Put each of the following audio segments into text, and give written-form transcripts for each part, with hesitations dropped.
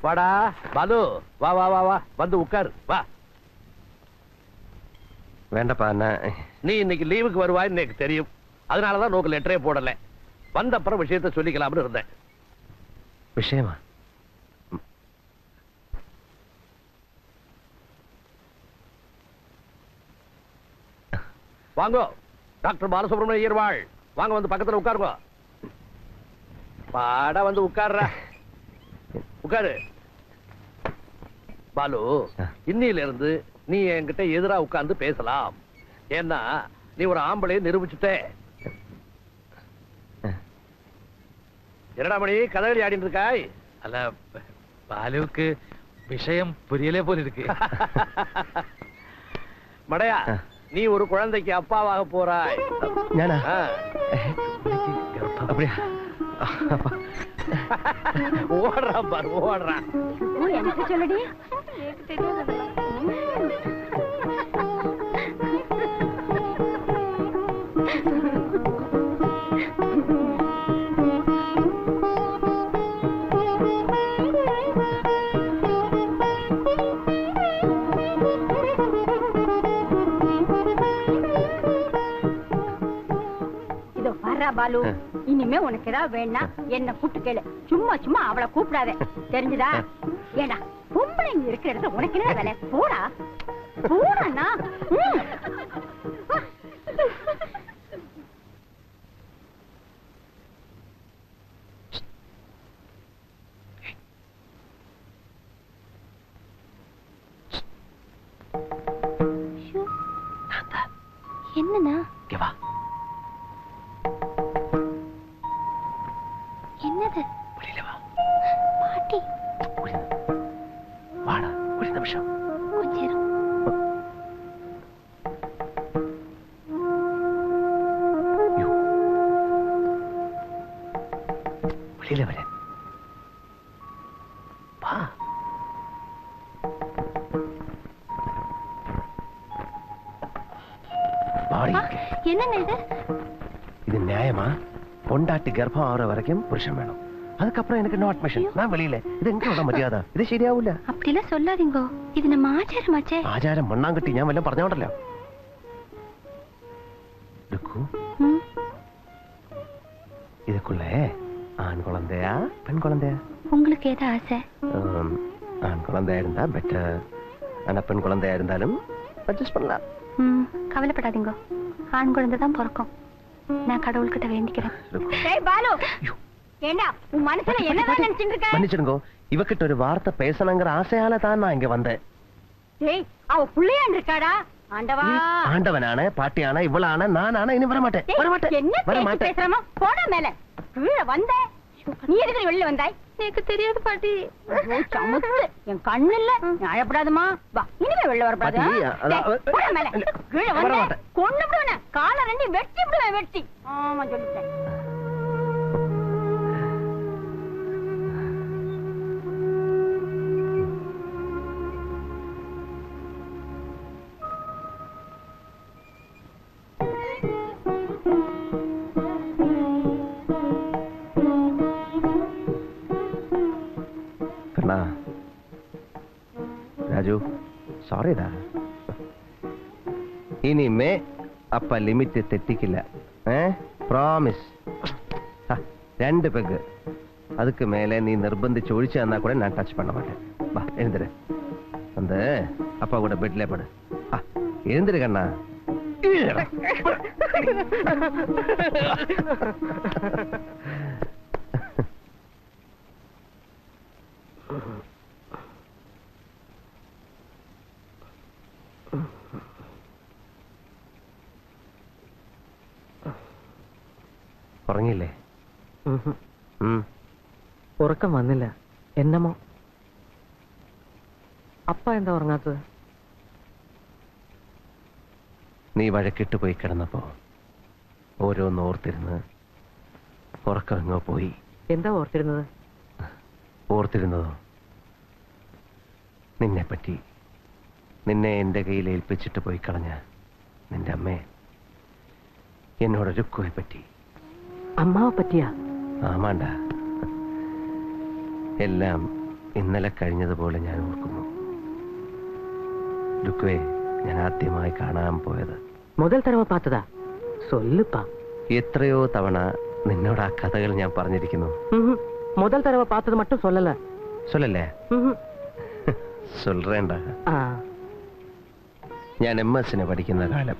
வாடா பாலு, வா வா வா வா, வந்து உட்காரு வா. வேண்டப்பா, நீ இன்னைக்கு லீவுக்கு வருவாய் எனக்கு தெரியும். அதனாலதான் நோக்கு லெட்டரே போடல. வந்த அப்புறம் விஷயத்த சொல்லிக்கலாம்னு இருந்தேன். விஷயமா? வாங்கோ டாக்டர் பாலசுப்ரமணிய ஐயர்வாள், வாங்க வந்து பக்கத்துல உட்காருங்க. பாடா வந்து உட்கார்ற, உட்காரு. பாலு, இன்னில இருந்து நீ என்கிட்ட எதிரா உட்கார்ந்து பேசலாம். ஏன்னா நீ ஒரு ஆம்பளை நிரூபிச்சுட்ட. என்னடா மணி கதகளி ஆடிட்டு இருக்காய்? அல்ல, பாலுவுக்கு விஷயம் புரியலே போல இருக்கு. மடையா, நீ ஒரு குழந்தைக்கு அப்பாவாக போறாய். அப்படியா? ஓடுறான் பாரு, ஓடுறான். எனக்கு சொல்லடி. பாலு, இனிமே உனக்கு ஏதாவது வேணா என்ன கூட்டு கேளு. சும்மா சும்மா அவளை கூப்பிடாத, தெரிஞ்சுதா? ஏடா பொம்பளைங்க இருக்கிற இடத்துல உனக்கு என்ன வேலை? போடா போடா. என்னன்னா என்னது? பாட்டி வாடா, ஒரு நிமிஷம் கொஞ்சம். வெளியில வர வா. என்னங்க இது? இது நியாயமா? பொண்டாட்டி கர்ப்பம் ஆகிற வரைக்கும் புருஷன் வேணும், அதுக்கப்புறம் எனக்கு நோ அட்மிஷன். நான் வெளியில. இது எங்களோட மரியாதை. இது ശരിയാവില്ല. அப்படிலாம் சொல்லாதீங்க, இது நம்ம ஆச்சாரமாச்சே. ആചാരം മണ്ണാങ്കട്ടി ഞാൻ വല്ലതും പറഞ്ഞോണ്ടല്ലോ. இதுக்குள்ள ஆண் குழந்தையா பெண் குழந்தையா? உங்களுக்கு ஏதா ஆசை? ஆண் குழந்தையா இருந்தா பெட்டர், ஆனா பெண் குழந்தையா இருந்தாலும் அட்ஜஸ்ட் பண்ணலாம். கவலைப்படாதீங்க, ஆண் குழந்தை தான் பிறக்கும். நான் கடவுள்கிட்ட வேண்டிக்கிறேன். மன்னிச்சிடுங்க, இவகிட்ட ஒரு வார்த்தை பேசணுங்கிற ஆசையால தான் நான் இங்க வந்தேன். ஆண்டவனான பாட்டியான இவளான நானான இனி வரமாட்டேன். நீ எதுக்கு வெளில வந்தாய்? எனக்கு தெரியாது பாட்டி. என் கண்ணு இல்ல, நியாயப்படாதுமா. வா, இனிமே வெளில வரப்படாது. கொண்டு விடுவேன், காலை ரெண்டு வெட்டி விடுவேன், வெட்டி. ஆமா சொல்லிட்டேன். ராஜு, சாரிடா. இனிமே அப்ப லிமிட் தெட்டிக்கல, ப்ராமிஸ். 2 பெഗ്, அதுக்கு மேல நீ நிர்பந்திச்சு ஒழிச்சு இருந்தா கூட நான் டச் பண்ண மாட்டேன். வா, எழுந்துரு. அந்த அப்பா கூட பெட்ல படு. எழுந்துரு கண்ணா. ഉറങ്ങിയില്ലേ? ഉറക്കം വന്നില്ല. എന്നമോ അപ്പ എന്താ ഉറങ്ങാത്തത്? നീ വഴക്കിട്ട് പോയി കിടന്നപ്പോ ഓരോന്നോർത്തിരുന്ന് ഉറക്കങ്ങോ പോയി. എന്താ ഓർത്തിരുന്നത്? ഓർത്തിരുന്നതോ, നിന്നെപ്പറ്റി, നിന്നെ എന്റെ കയ്യിൽ ഏൽപ്പിച്ചിട്ട് പോയി കളഞ്ഞ നിന്റെ അമ്മയെ, എന്നോടൊരു കുയെ പറ്റി. അമ്മാവെ പറ്റിയാ? ആമാണ്ട, എല്ലാം ഇന്നലെ കഴിഞ്ഞതുപോലെ ഞാൻ ഓർക്കുന്നു. രുക്വേ, ഞാൻ ആദ്യമായി കാണാൻ പോയത് முதல் தடவை பார்த்ததா? சொல்லுப்பா. എത്രയോ തവണ നിന്നോട് ആ കഥകൾ ഞാൻ പറഞ്ഞിരിക്കുന്നു. முதல் தடவை பார்த்தது மட்டும் சொல்லல. சொல்லല്ലേ? சொல்றேன்டா. ഞാൻ MS പഠിക്കുന്ന കാലം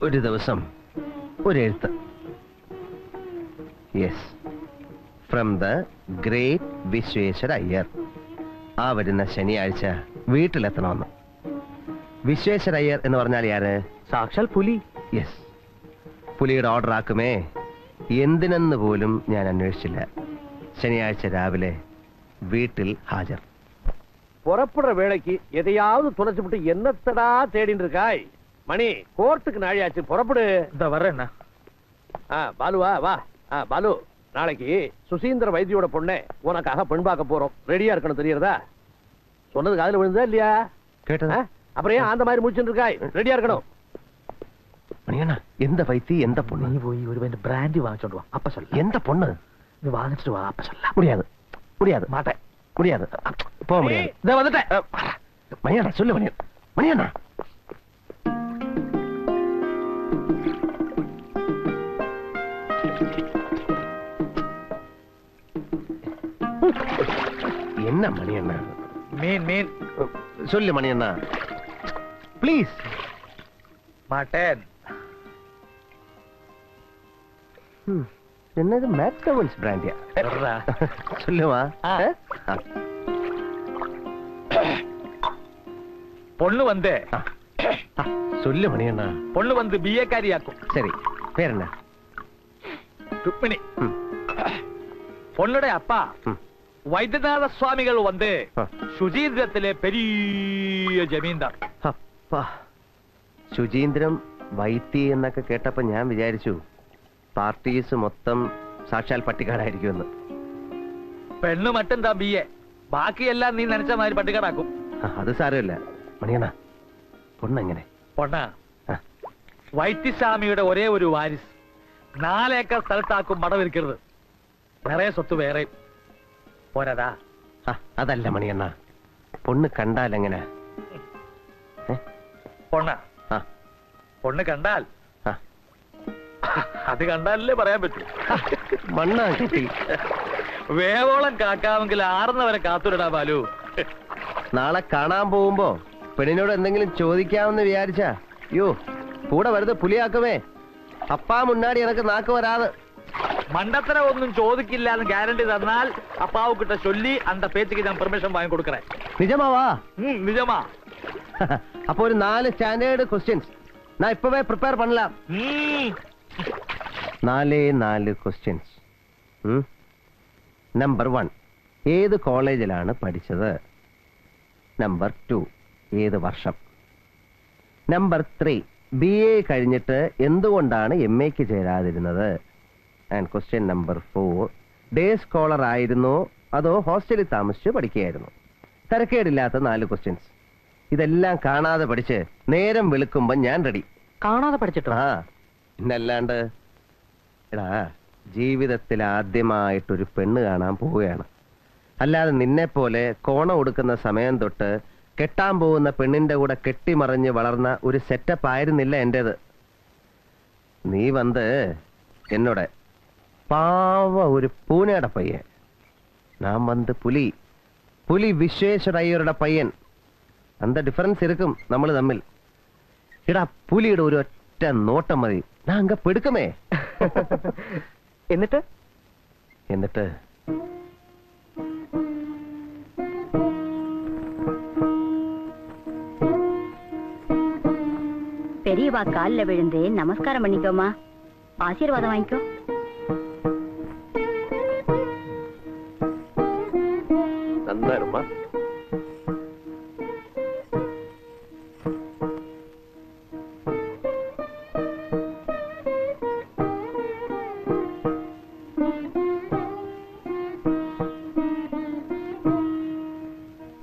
ഒരു ദിവസം ഒരു എഴുത്ത്. Yes, from the great Vishweshwara Iyer. ആ വരുന്ന ശനിയാഴ്ച വീട്ടിലെത്തണമെന്ന്. വിശ്വേശ്വര അയ്യർ എന്ന് പറഞ്ഞാൽ ആര്? സാക്ഷാൽ പുലി. യെസ്, പുലിയുടെ ഓർഡർ ആക്കുമേ. എന്തിനെന്ന് പോലും ഞാൻ അന്വേഷിച്ചില്ല. ശനിയാഴ്ച രാവിലെ வீட்டில் ஹாஜர். புறப்படுற வேலைக்கு எதையாவது துளைச்சுட்டு என்னத்தடா தேடிட்டு இருக்காய்? மணி, கோர்ட்டுக்கு நாழியாச்சு, புறப்படு. இந்த வர்றேண்ணா. பாலுவா வா. பாலு, நாளைக்கு சுசீந்திர வைத்தியோட பொண்ணை உனக்காக பெண் பார்க்க போறோம். ரெடியா இருக்கணும், தெரியறதா? சொன்னது காதுல விழுந்தா இல்லையா? கேட்டதா? அப்புறம் ஏன் அந்த மாதிரி முடிச்சுட்டு இருக்காய்? ரெடியா இருக்கணும். மணியண்ணா, எந்த வைத்தி எந்த பொண்ணு? நீ போய் ஒரு வேண்டு பிராண்டி வாங்கிட்டு வா, அப்ப சொல்ல. எந்த பொண்ணு? நீ வாங்கிட்டு வா, அப்ப சொல்ல. முடியாது, முடியாது, மாட்டேன், முடியாது, போக முடியாது. இத வந்துட்டேன். மணியண்ணா சொல்லு. மணியண்ணா என்ன மணியண்ணா? மீன் சொல்லு மணியண்ணா ப்ளீஸ். மாட்டேன். என்னது மேக்டவன்ஸ் பிராண்டியா? வர்றா. சொல்லுமா. பொண்ணு வந்து சொல்லு மணியண்ணா. பொண்ணு வந்து BA காரியாக்கும். சரி, பேர் என்ன? ருக்மிணி. பொண்ணுடைய அப்பா வைத்தியநாத சுவாமிகள் வந்து சுஜீந்திரத்திலே பெரிய ജമീന്ദാർ. അപ്പാ, ശുചീന്ദ്രം വൈത്തി എന്നൊക്കെ കേട്ടപ്പോ ഞാൻ വിചാരിച്ചു പാർട്ടീസ് മൊത്തം സാക്ഷാൽ പട്ടിക്കാടായിരിക്കുമെന്ന്. പെണ്ണ് മറ്റും താ BA, ബാക്കിയെല്ലാം നീ നനച്ച മാതിരി പട്ടിക്കാടാക്കും. അത് സാരമില്ല മണിയണ്ണ. പൊണ്ണെങ്ങനെ? പൊണ്ണ വൈദ്യസ്വാമിയുടെ ഒരേ ഒരു വാരിസ്. 4 ഏക്കർ സ്ഥലത്താക്കും മടവിരിക്കരുത്. നിറയെ സ്വത്ത് വേറെ പോരാതാ. അതല്ല മണിയണ്ണ, പൊണ്ണ് കണ്ടാലെങ്ങനെ? പൊണ്ണ് കണ്ടാൽ അത് കണ്ടാലല്ലേ പറയാൻ പറ്റൂ. മണ്ണാ കിട്ടി. വേവോളം കാക്കാമെങ്കിൽ ആറുന്നവരെ കാത്തുവിടാ ബാലു. നാളെ കാണാൻ പോകുമ്പോ പെണ്ണിനോട് എന്തെങ്കിലും ചോദിക്കാമെന്ന് വിചാരിച്ചാ യോ കൂടെ വെറുതെ പുലിയാക്കുമേ. അപ്പാ മുന്നാടി എനക്ക് നാക്ക് വരാതെ. മണ്ടത്തരം ഒന്നും ചോദിക്കില്ല എന്ന് ഗ്യാരണ്ടി തന്നാൽ അപ്പാവ് കിട്ട ചൊല്ലി അന്ത പേച്ചയ്ക്ക് ഞാൻ പെർമിഷൻ വാങ്ങി കൊടുക്കറേ. നിജമാവാ? നിജമാ. അപ്പൊ ഒരു 4 സ്റ്റാൻഡേർഡ് ക്വസ്റ്റ്യൻസ് ഞാൻ ഇപ്പവേ പ്രിപ്പയർ പണലാം. 4 ക്വസ്റ്റ്യൻസ്. നമ്പർ 1, ഏത് കോളേജിലാണ് പഠിച്ചത്? നമ്പർ 2, ഏത് വർഷം? നമ്പർ 3, BA കഴിഞ്ഞിട്ട് എന്തുകൊണ്ടാണ് MAക്ക് ചേരാതിരുന്നത്? And question number 4, day scholar ആയിരുന്നോ അതോ ഹോസ്റ്റലിൽ താമസിച്ച് പഠിക്കുകയായിരുന്നു? തരക്കേടില്ലാത്ത 4 ക്വസ്റ്റ്യൻസ്. ഇതെല്ലാം കാണാതെ പഠിച്ച് നേരം വെളുക്കുമ്പോ ഞാൻ റെഡി. കാണാതെ പഠിച്ചിട്ടോ? പിന്നല്ലാണ്ട്. എടാ, ജീവിതത്തിൽ ആദ്യമായിട്ടൊരു പെണ്ണ് കാണാൻ പോവുകയാണ്. അല്ലാതെ നിന്നെ പോലെ കോണം കൊടുക്കുന്ന സമയം തൊട്ട് കെട്ടാൻ പോകുന്ന പെണ്ണിന്റെ കൂടെ കെട്ടിമറിഞ്ഞ് വളർന്ന ഒരു സെറ്റപ്പ് ആയിരുന്നില്ല എന്റേത്. നീ വന്ന് എന്നോട് പാവ ഒരു പൂനെയുടെ പയ്യൻ, ഞാൻ വന്ന് പുലി വിശ്വേശ്വര അയ്യരുടെ പയ്യൻ. அந்த டிஃபரன்ஸ் இருக்கும் നമ്മൾ തമ്മിൽ. എടാ, പുലിയുടെ ഒരു ഒറ്റ നോട്ടം മതി, ഞാൻ അങ്ങ് പെടുക്കുമേ. എന്നിട്ട് பெரியவா காலில் விழுந்து நமஸ்காரம் பண்ணிக்கோமா, ஆசீர்வாதம் வாங்கிக்கோ. நல்லா இருமா.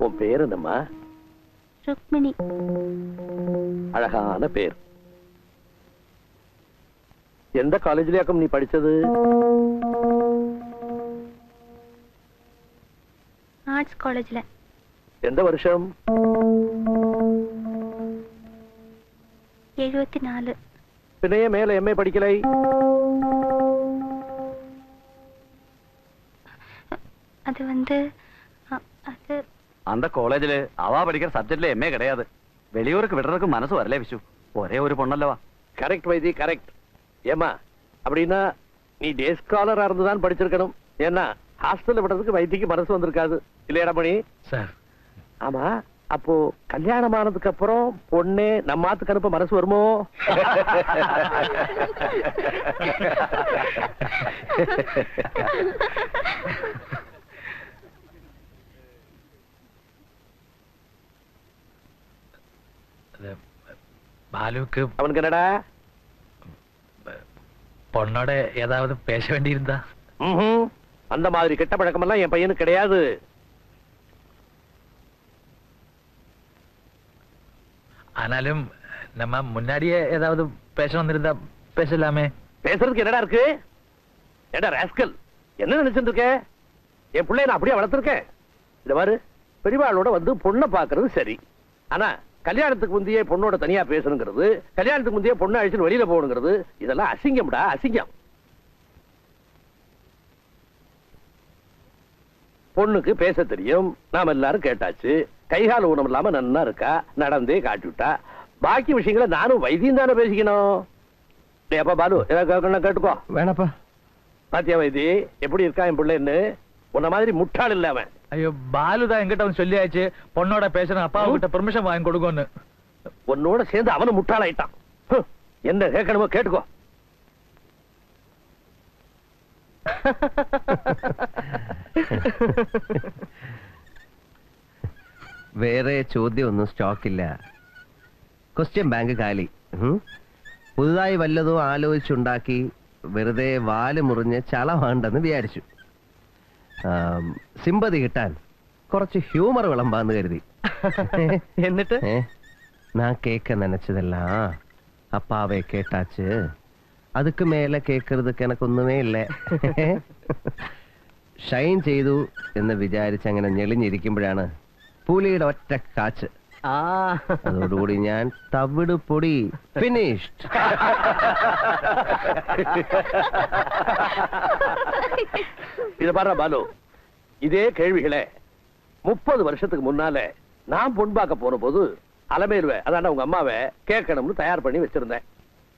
உன் பேர் என்னம்மா? ருக்மிணி. அழகான பேர். எந்த காலேஜ்லயாக்கும் நீ படிச்சது? ஆர்ட்ஸ் காலேஜ்ல. எந்த வருஷம்? 74. பின்னையே மேல எம்ஏ படிக்கலை? அது வந்து அது அந்த കോളേജില് അവ പഠിക്കുന്ന സബ്ജക്റ്റില് എംஏ கிடையாது. வெளியூருக்கு விடுறதுக்கு மனசு வரல விசு. ஒரே ஒரு பொண்ணல்லவா? கரெக்ட் வைத்தி, கரெக்ட். ஏமா அப்படின்னா நீ டே ஸ்காலரா இருந்துதான் படிச்சிருக்கணும். ஏன்னா ஹாஸ்டல்ல விடுறதுக்கு வைத்திக்கு மனசு வந்திருக்காது இல்லையா மணி? சார் ஆமா, அப்போ கல்யாணம் ஆனதுக்கு அப்புறம் பொண்ணே நம்ம ஆத்துக்கு அனுப்ப மனசு வருமோ? பாலுவுக்கு அவனுக்கு என்னடா பொண்ணோட ஏதாவது பேச வேண்டியிருந்தா? அந்த மாதிரி கெட்ட பழக்கமெல்லாம் என் பையனுக்கு கிடையாது. ஆனாலும் நம்ம முன்னாடியே ஏதாவது பேச வந்திருந்தா பேசலாமே. பேசுறதுக்கு என்னடா இருக்கு? ஏடா ராஸ்கல், என்ன நினைச்சிட்டு இருக்க? என் பிள்ளைய நான் அப்படியே வளர்த்திருக்கேன். இந்த மாதிரி பெரியவாளோட வந்து பொண்ணை பாக்குறது சரி. ஆனா கல்யாணத்துக்கு முந்தைய பொண்ணோட தனியா பேசணுங்கிறது, கல்யாணத்துக்கு முந்தைய பொண்ணை அழிச்சு வெளியில போகணுங்கிறது, இதெல்லாம் அசிங்கம்டா, அசிங்கம். பொண்ணுக்கு பேச தெரியும், நாம எல்லாரும் கேட்டாச்சு. கைகால ஊனம் இல்லாம நன்னா இருக்கா, நடந்தே காட்டிவிட்டா. பாக்கி விஷயங்களை நானும் வைத்தியம் தானே பேசிக்கணும். அப்பா பாலு ஏதாவது கேட்டுக்கோ. வேணாப்பா. பாத்தியா வைத்தி எப்படி இருக்கா என் பிள்ளைன்னு? உன்ன மாதிரி முட்டாள் இல்ல அவன். ஐயோ, பாலுதான் என்கிட்ட வந்து சொல்லியாச்சு பொண்ணோட பேசணும், அப்பா கிட்ட பெர்மிஷன் வாங்கி கொடுக்கணும். உன்னோட சேர்ந்து அவனும் முட்டாளாயிட்டான். என்ன கேட்கணுமோ கேட்டுக்கோ. വേറെ ചോദ്യമൊന്നും സ്റ്റോക്കില്ല. ക്വസ്റ്റ്യൻ ബാങ്ക് കാലി. പുതുതായി വല്ലതും ആലോചിച്ചുണ്ടാക്കി വെറുതെ വാല് മുറിഞ്ഞ് ചളവാണ്ടെന്ന് വിചാരിച്ചു. സിമ്പതി കിട്ടാൻ കുറച്ച് ഹ്യൂമർ വിളമ്പാന്ന് കരുതി. എന്നിട്ട് நான் கேட்க நினைச்சதெல்லாம் அப்பாவே கேட்டாச்சு. அதுக்கு மேல கேட்கறதுக்கு எனக்கு ஒண்ணுமே இல்லை. ഷൈൻ ചെയ്തു എന്ന് വിചാരിച്ച് അങ്ങനെ ഞെളിഞ്ഞിരിക്കുമ്പോഴാണ് പുലിയുടെ ഒറ്റ കാച്ച്. അതോടുകൂടി ഞാൻ തവിട് പൊടി ഫിനിഷ്ഡ്. இத பாரு பாலு, இதே கேள்விகளே 30 வருஷத்துக்கு முன்னால நான் பொன் பார்க்க போன போது அலமேலுவை, அதான உங்க அம்மாவை கேட்கணும்னு தயார் பண்ணி வச்சிருந்தேன்.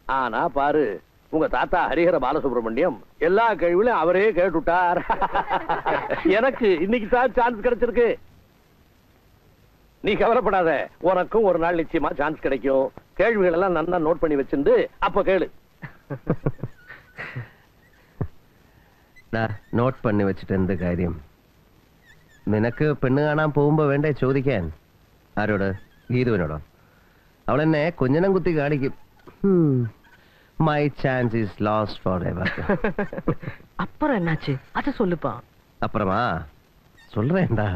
ஆனா பாரு, உங்க தாத்தா ஹரிஹர பாலசுப்ரமணியம் எல்லா கேள்விகளையும் அவரே கேட்டுட்டார். எனக்கு இன்னைக்கு தான் சான்ஸ் கிடைச்சிருக்கு. நீ கவலைப்படாத, உனக்கும் ஒரு நாள் நிச்சயமா சான்ஸ் கிடைக்கும். கேள்விகள் எல்லாம் நல்லா நோட் பண்ணி வச்சிருந்து அப்ப கேளு. നോട്ട് പണി വെച്ചിട്ട് എന്ത് കാര്യം? നിനക്ക് പെണ്ണ് കാണാൻ പോകുമ്പോ വേണ്ടേ ചോദിക്കാൻ? ആരോട്? ഗീതുവിനോടോ? അവളെന്നെ കുഞ്ഞനം കുത്തി കാണിക്കും. My chance is lost for ever. அப்புறம் என்னாச்சு? அத சொல்லுப்பா. அப்புறமா சொல்றேன்டா.